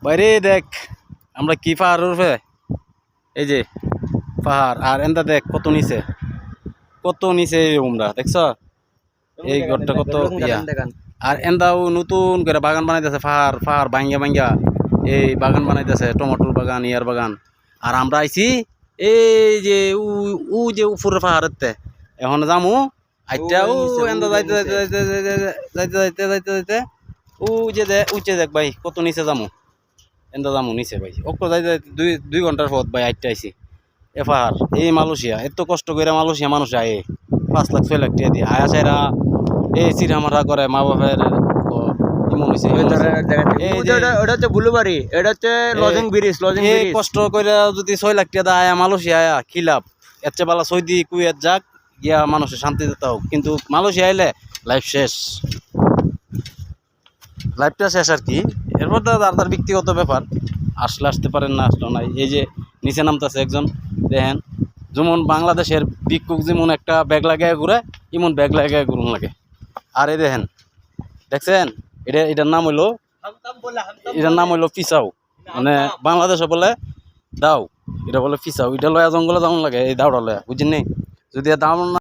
বাইরে দেখ আমরা কি পাহাড়ের উপরে, এই যে পাহাড়, আর এন্দা দেখ কত নিচে উমরা দেখছ, এই ঘরটা কত ইয়া। আর এন্দাও নতুন করে বাগান বানাইতেছে, পাহাড় পাহাড় ভাঙ্গা ভাঙ্গা এই বাগান বানাইতেছে, টমেটোর বাগান, ইয়ার বাগান। আর আমরা আইছি এই যে উ যে উপরের পাহাড়ের এখন যামু আইটা ও এন্দা যাইতে যাইতে যাইতে যাইতে যাইতে যাইতে যাইতে ও যে উঠে দেখ ভাই কত নিচে যামু, এন্দা যামু নিচে ভাই অক্টো যাইতে যাইতে দুই ঘন্টার পথ ভাই আইটা আইছি। এ পাহাড় এই মালয়েশিয়া, এত কষ্ট করে মালয়েশিয়া মানুষ আয়ে 5 লাখ 6 লাখ টাকা দিয়ে আয়া সাইরা এই চিরামারা করে মা বাপের কষ্ট করে যদি 6 লাখ টাকা আয়া মালয়েশিয়া আয়া কি লাভ, এর চেয়ে বেলা সৌদি কুয়েত যাক গিয়া মানুষের শান্তি দিতে হোক, কিন্তু মালয়েশিয়া আইলে লাইফ শেষ, লাইফটা শেষ আর কি। এরপর তার ব্যক্তিগত ব্যাপার, আসতে পারেন না, আসলো নাই। এই যে নিচে নামতেছে একজন, দেখেন যেমন বাংলাদেশের ভিক্ষুক যেমন একটা ব্যাগ লাগায় ঘুরে, এমন ব্যাগ লাগায় ঘুরুন লাগে। আর এই দেখছেন এটার নাম হইলো পিসাও, মানে বাংলাদেশে বলে দাও, এটা বলে পিসাও। এটা লয়া জঙ্গলে যেমন লাগে এই দাওটা লয়া, বুঝছেন নি? যদি দাও না